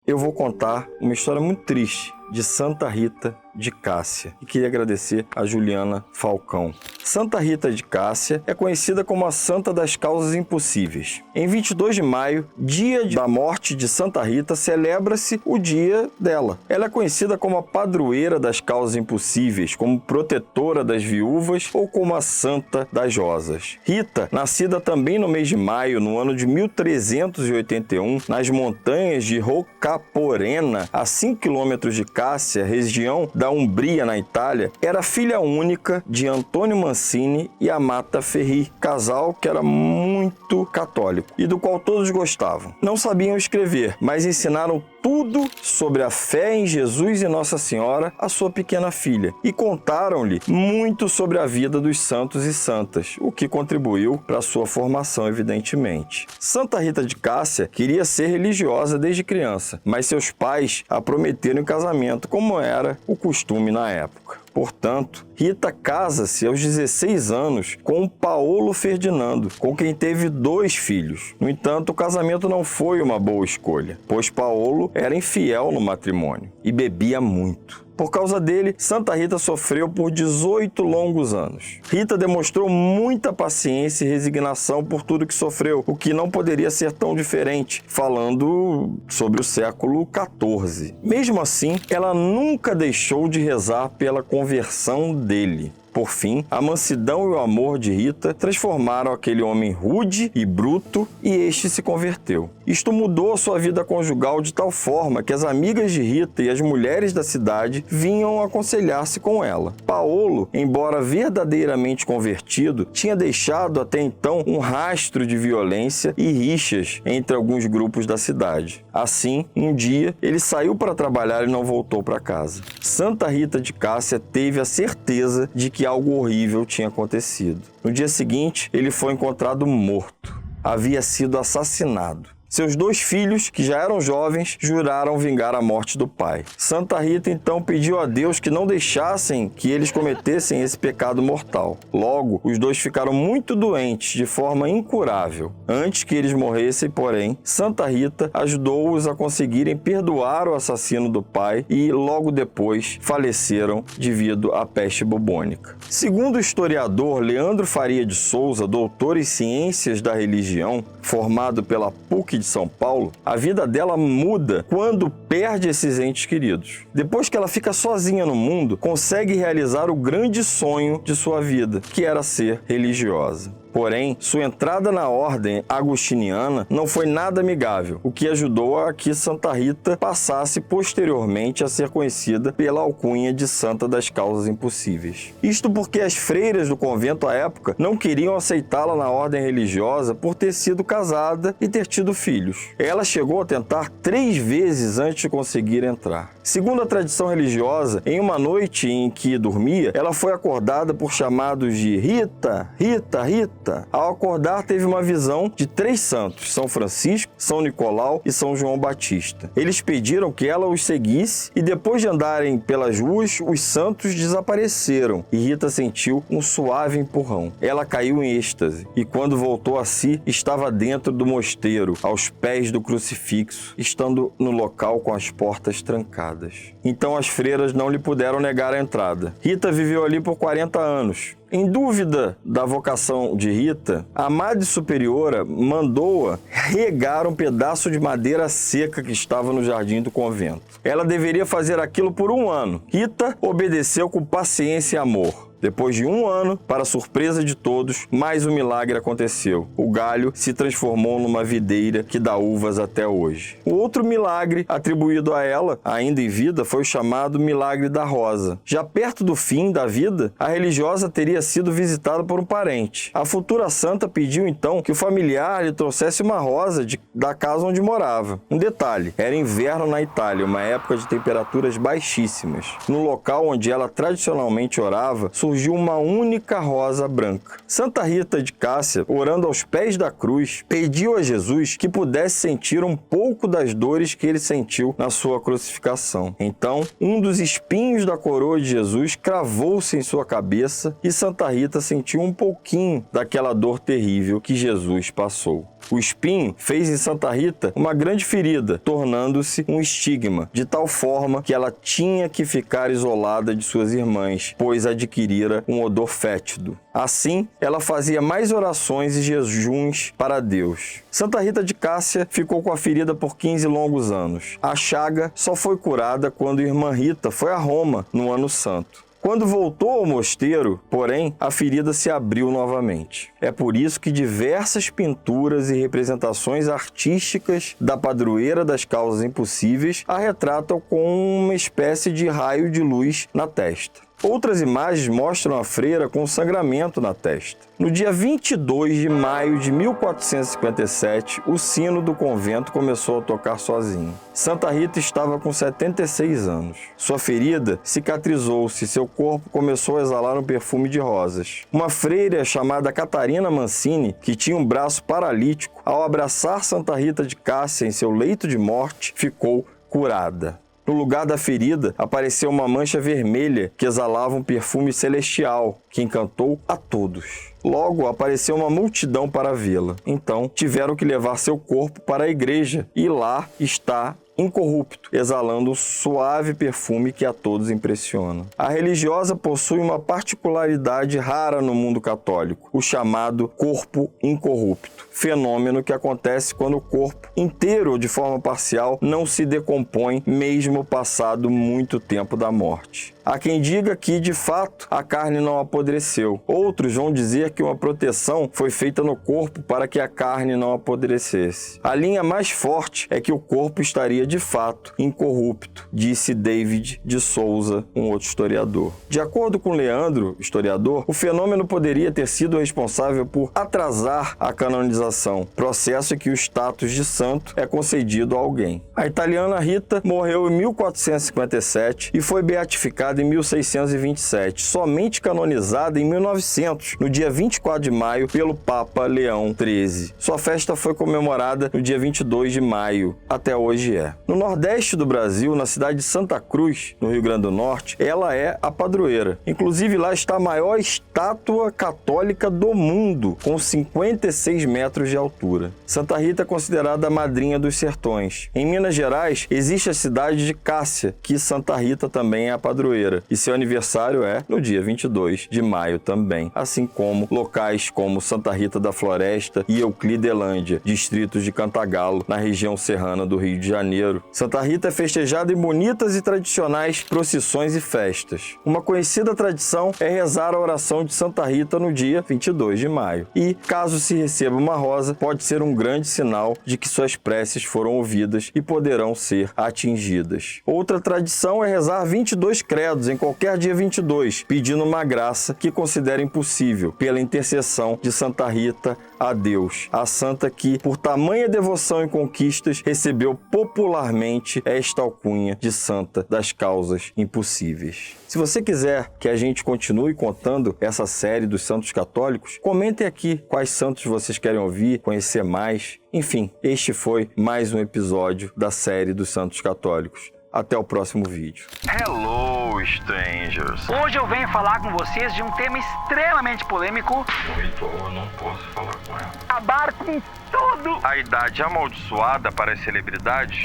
eu vou contar uma história muito triste de Santa Rita de Cássia. E queria agradecer a Juliana Falcão. Santa Rita de Cássia é conhecida como a Santa das Causas Impossíveis. Em 22 de maio, dia da morte de Santa Rita, celebra-se o dia dela. Ela é conhecida como a padroeira das causas impossíveis, como protetora das viúvas ou como a Santa das Rosas. Rita, nascida também no mês de maio, no ano de 1381, nas montanhas de Roccaporena, a 5 quilômetros de Cássia, região da Umbria, na Itália, era filha única de Antônio Mancini e Amata Ferri, casal que era muito católico e do qual todos gostavam. Não sabiam escrever, mas ensinaram tudo sobre a fé em Jesus e Nossa Senhora à sua pequena filha e contaram-lhe muito sobre a vida dos santos e santas, o que contribuiu para a sua formação, evidentemente. Santa Rita de Cássia queria ser religiosa desde criança, mas seus pais a prometeram em casamento, como era o costume na época. Portanto, Rita casa-se aos 16 anos com Paolo Ferdinando, com quem teve 2 filhos. No entanto, o casamento não foi uma boa escolha, pois Paolo era infiel no matrimônio e bebia muito. Por causa dele, Santa Rita sofreu por 18 longos anos. Rita demonstrou muita paciência e resignação por tudo que sofreu, o que não poderia ser tão diferente, falando sobre o século XIV. Mesmo assim, ela nunca deixou de rezar pela conversão dele. Por fim, a mansidão e o amor de Rita transformaram aquele homem rude e bruto e este se converteu. Isto mudou a sua vida conjugal de tal forma que as amigas de Rita e as mulheres da cidade vinham aconselhar-se com ela. Paolo, embora verdadeiramente convertido, tinha deixado até então um rastro de violência e rixas entre alguns grupos da cidade. Assim, um dia, ele saiu para trabalhar e não voltou para casa. Santa Rita de Cássia teve a certeza de que algo horrível tinha acontecido. No dia seguinte, ele foi encontrado morto. Havia sido assassinado. Seus 2 filhos, que já eram jovens, juraram vingar a morte do pai. Santa Rita então pediu a Deus que não deixassem que eles cometessem esse pecado mortal. Logo, os 2 ficaram muito doentes, de forma incurável. Antes que eles morressem, porém, Santa Rita ajudou-os a conseguirem perdoar o assassino do pai e, logo depois, faleceram devido à peste bubônica. Segundo o historiador Leandro Faria de Souza, doutor em Ciências da Religião, formado pela PUC de São Paulo, a vida dela muda quando perde esses entes queridos. Depois que ela fica sozinha no mundo, consegue realizar o grande sonho de sua vida, que era ser religiosa. Porém, sua entrada na ordem agostiniana não foi nada amigável, o que ajudou a que Santa Rita passasse posteriormente a ser conhecida pela alcunha de Santa das Causas Impossíveis. Isto porque as freiras do convento à época não queriam aceitá-la na ordem religiosa por ter sido casada e ter tido filhos. Ela chegou a tentar 3 vezes antes de conseguir entrar. Segundo a tradição religiosa, em uma noite em que dormia, ela foi acordada por chamados de Rita, Rita, Rita. Ao acordar, teve uma visão de 3 santos, São Francisco, São Nicolau e São João Batista. Eles pediram que ela os seguisse e depois de andarem pelas ruas, os santos desapareceram e Rita sentiu um suave empurrão. Ela caiu em êxtase e quando voltou a si, estava dentro do mosteiro, aos pés do crucifixo, estando no local com as portas trancadas. Então as freiras não lhe puderam negar a entrada. Rita viveu ali por 40 anos. Em dúvida da vocação de Rita, a Madre Superiora mandou-a regar um pedaço de madeira seca que estava no jardim do convento. Ela deveria fazer aquilo por 1 ano. Rita obedeceu com paciência e amor. Depois de 1 ano, para surpresa de todos, mais um milagre aconteceu. O galho se transformou numa videira que dá uvas até hoje. O outro milagre atribuído a ela, ainda em vida, foi o chamado Milagre da Rosa. Já perto do fim da vida, a religiosa teria sido visitada por um parente. A futura santa pediu então que o familiar lhe trouxesse uma rosa da casa onde morava. Um detalhe, era inverno na Itália, uma época de temperaturas baixíssimas. No local onde ela tradicionalmente orava, surgiu uma única rosa branca. Santa Rita de Cássia, orando aos pés da cruz, pediu a Jesus que pudesse sentir um pouco das dores que ele sentiu na sua crucificação. Então, um dos espinhos da coroa de Jesus cravou-se em sua cabeça e Santa Rita sentiu um pouquinho daquela dor terrível que Jesus passou. O espinho fez em Santa Rita uma grande ferida, tornando-se um estigma, de tal forma que ela tinha que ficar isolada de suas irmãs, pois adquirira um odor fétido. Assim, ela fazia mais orações e jejuns para Deus. Santa Rita de Cássia ficou com a ferida por 15 longos anos. A chaga só foi curada quando a irmã Rita foi a Roma no Ano Santo. Quando voltou ao mosteiro, porém, a ferida se abriu novamente. É por isso que diversas pinturas e representações artísticas da padroeira das causas impossíveis a retratam com uma espécie de raio de luz na testa. Outras imagens mostram a freira com sangramento na testa. No dia 22 de maio de 1457, o sino do convento começou a tocar sozinho. Santa Rita estava com 76 anos. Sua ferida cicatrizou-se e seu corpo começou a exalar um perfume de rosas. Uma freira chamada Catarina Mancini, que tinha um braço paralítico, ao abraçar Santa Rita de Cássia em seu leito de morte, ficou curada. No lugar da ferida, apareceu uma mancha vermelha que exalava um perfume celestial, que encantou a todos. Logo, apareceu uma multidão para vê-la. Então, tiveram que levar seu corpo para a igreja, e lá está incorrupto, exalando um suave perfume que a todos impressiona. A religiosa possui uma particularidade rara no mundo católico, o chamado corpo incorrupto, fenômeno que acontece quando o corpo inteiro ou de forma parcial não se decompõe, mesmo passado muito tempo da morte. Há quem diga que, de fato, a carne não apodreceu. Outros vão dizer que uma proteção foi feita no corpo para que a carne não apodrecesse. A linha mais forte é que o corpo estaria, de fato, incorrupto, disse David de Souza, um outro historiador. De acordo com Leandro, historiador, o fenômeno poderia ter sido responsável por atrasar a canonização, processo em que o status de santo é concedido a alguém. A italiana Rita morreu em 1457 e foi beatificada em 1627, somente canonizada em 1900, no dia 24 de maio, pelo Papa Leão XIII. Sua festa foi comemorada no dia 22 de maio, até hoje é. No nordeste do Brasil, na cidade de Santa Cruz, no Rio Grande do Norte, ela é a padroeira. Inclusive, lá está a maior estátua católica do mundo, com 56 metros de altura. Santa Rita é considerada a madrinha dos sertões. Em Minas Gerais, existe a cidade de Cássia, que Santa Rita também é a padroeira, e seu aniversário é no dia 22 de maio também, assim como locais como Santa Rita da Floresta e Euclidelândia, distritos de Cantagalo, na região serrana do Rio de Janeiro. Santa Rita é festejada em bonitas e tradicionais procissões e festas. Uma conhecida tradição é rezar a oração de Santa Rita no dia 22 de maio. E, caso se receba uma rosa, pode ser um grande sinal de que suas preces foram ouvidas e poderão ser atingidas. Outra tradição é rezar 22 credos em qualquer dia 22, pedindo uma graça que considera impossível, pela intercessão de Santa Rita a Deus, a santa que, por tamanha devoção e conquistas, recebeu popularmente esta alcunha de Santa das Causas Impossíveis. Se você quiser que a gente continue contando essa série dos santos católicos, comentem aqui quais santos vocês querem ouvir, conhecer mais. Enfim, este foi mais um episódio da série dos santos católicos. Até o próximo vídeo. Hello, strangers! Hoje eu venho falar com vocês de um tema extremamente polêmico. Eu não posso falar com ela. Acabar com tudo! A idade amaldiçoada para as celebridades?